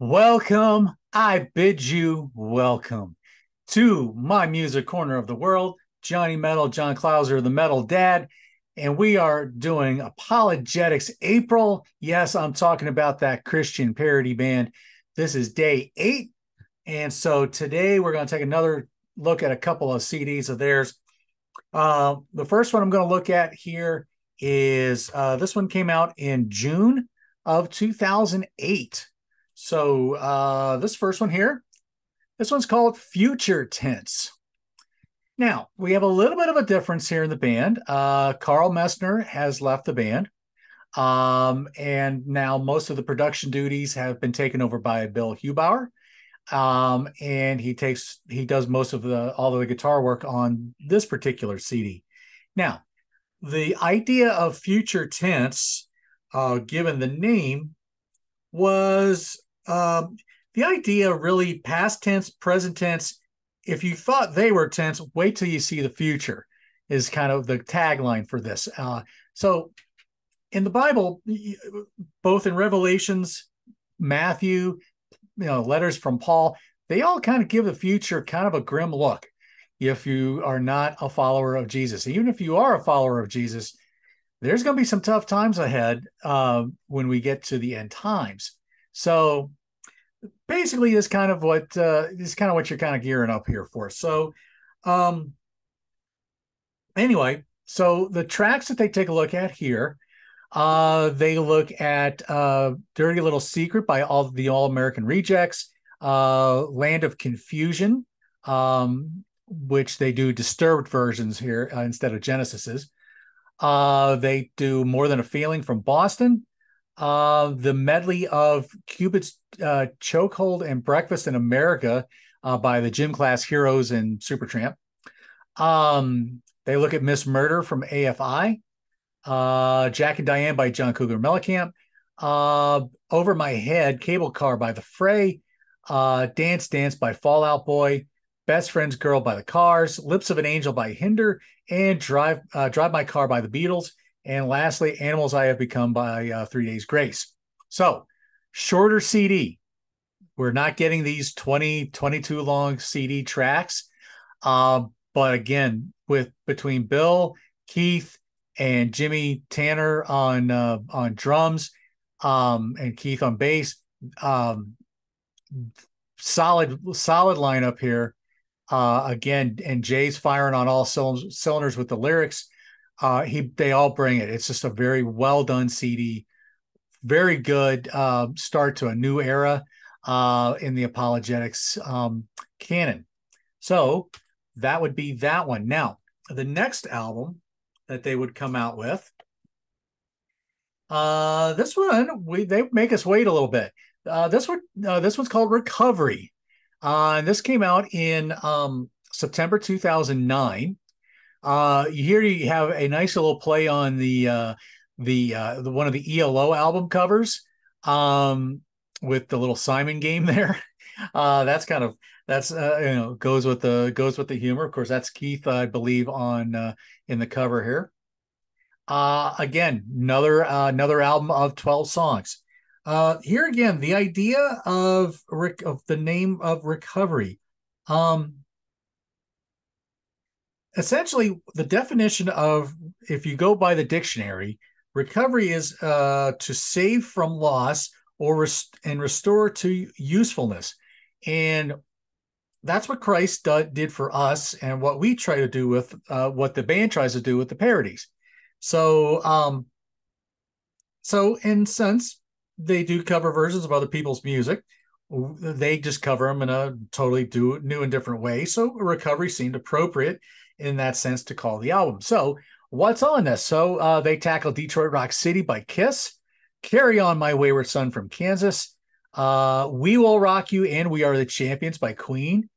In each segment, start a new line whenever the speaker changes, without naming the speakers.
Welcome, I bid you welcome to my music corner of the world. Johnny Metal, John Clauser, the Metal Dad, and we are doing ApologetiX April. Yes, I'm talking about that Christian Parody Band. This is day 8, and so today we're going to take another look at a couple of CDs of theirs. The first one I'm going to look at here is this one came out in June of 2008. So this first one here, this one's called Future Tense. Now, we have a little bit of a difference here in the band. Carl Messner has left the band. And now most of the production duties have been taken over by Bill Hubauer. And he does most of all of the guitar work on this particular CD. Now, the idea of future tense, given the name, was the idea really past tense, present tense. If you thought they were tense, wait till you see the future, is kind of the tagline for this. So in the Bible, both in Revelations, Matthew, letters from Paul, they all kind of give the future kind of a grim look if you are not a follower of Jesus. Even if you are a follower of Jesus, there's going to be some tough times ahead when we get to the end times. So basically, this is kind of what you're kind of gearing up here for. So anyway, so the tracks that they take a look at here, they look at Dirty Little Secret by All American Rejects, Land of Confusion, which they do disturbed versions here instead of Genesis's. They do More Than a Feeling from Boston, the medley of Cupid's Chokehold and Breakfast in America by the Gym Class Heroes and Supertramp. They look at Miss Murder from AFI, Jack and Diane by John Cougar Mellencamp, Over My Head, Cable Car by The Fray, Dance Dance by Fall Out Boy, Best Friend's Girl by The Cars, Lips of an Angel by Hinder, and Drive My Car by The Beatles. And lastly, Animals I Have Become by 3 Days Grace. So, shorter CD. We're not getting these 22 long CD tracks. But again, between Bill, Keith, and Jimmy Tanner on drums, and Keith on bass, solid lineup here. Again, and Jay's firing on all cylinders with the lyrics. They all bring it. It's just a very well done CD. Very good start to a new era in the apologetics canon. So that would be that one. Now, the next album that they would come out with, this one they make us wait a little bit. This one's called Recovery. And this came out in September 2009. Here you have a nice little play on the one of the ELO album covers, with the little Simon game there. That's goes with the humor. Of course, that's Keith, I believe, on in the cover here. Again, another album of 12 songs. Here again, the idea of the name of Recovery. Essentially, the definition of, if you go by the dictionary, recovery is to save from loss and restore to usefulness. And that's what Christ did for us, and what we try to do with what the band tries to do with the parodies. So, in sense, they do cover versions of other people's music. They just cover them in a totally new and different way. So Recovery seemed appropriate in that sense to call the album. So what's on this? So they tackle Detroit Rock City by Kiss, Carry On My Wayward Son from Kansas, We Will Rock You and We Are the Champions by Queen,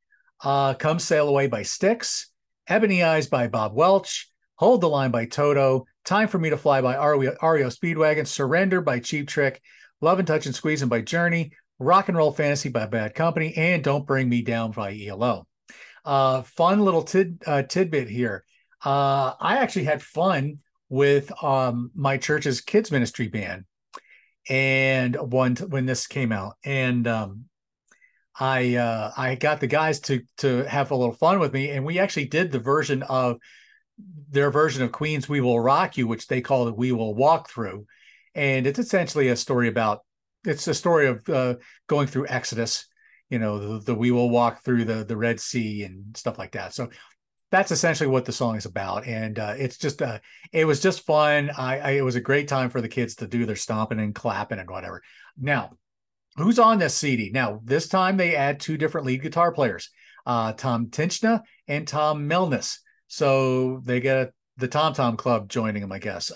Come Sail Away by Styx, Ebony Eyes by Bob Welch, Hold the Line by Toto, Time for Me to Fly by REO Speedwagon, Surrender by Cheap Trick, Love and Touch and Squeezing by Journey, Rock and Roll Fantasy by Bad Company, and Don't Bring Me Down by ELO. Fun little tidbit here. I actually had fun with my church's kids ministry band. and when this came out, and I got the guys to have a little fun with me, and we actually did their version of Queen's "We Will Rock You," which they call it "We Will Walk Through," and it's essentially a story of going through Exodus. The "We Will Walk Through the Red Sea" and stuff like that. So that's essentially what the song is about, and it was just fun. It was a great time for the kids to do their stomping and clapping and whatever. Now, who's on this CD? Now, this time they add two different lead guitar players, Tom Tinchna and Tom Milnes. So they get the Tom Tom Club joining them, I guess.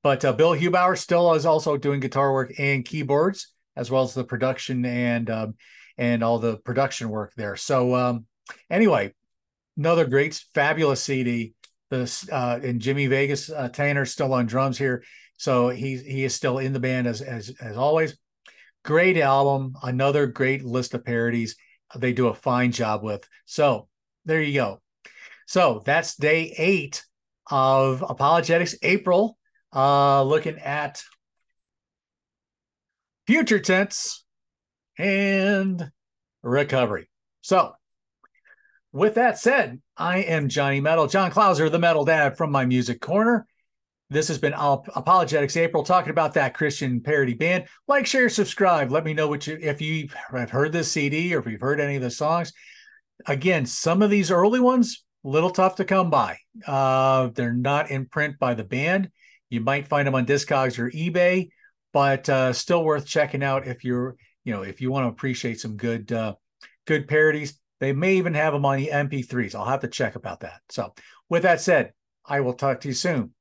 But Bill Hubauer still is also doing guitar work and keyboards, as well as the production and all the production work there. So anyway, another great, fabulous CD. And Jimmy Vegas Tanner still on drums here, so he is still in the band as always. Great album, another great list of parodies. They do a fine job with. So there you go. So that's day 8 of ApologetiX April. Looking at future tense and recovery. So with that said, I am Johnny Metal, John Clauser, the Metal Dad from my music corner. This has been ApologetiX April, talking about that Christian Parody Band. Like, share, subscribe. Let me know if you have heard this CD or if you've heard any of the songs. Again, some of these early ones, a little tough to come by. They're not in print by the band. You might find them on Discogs or eBay, but still worth checking out if if you want to appreciate some good parodies. They may even have them on the MP3s. I'll have to check about that. So with that said, I will talk to you soon.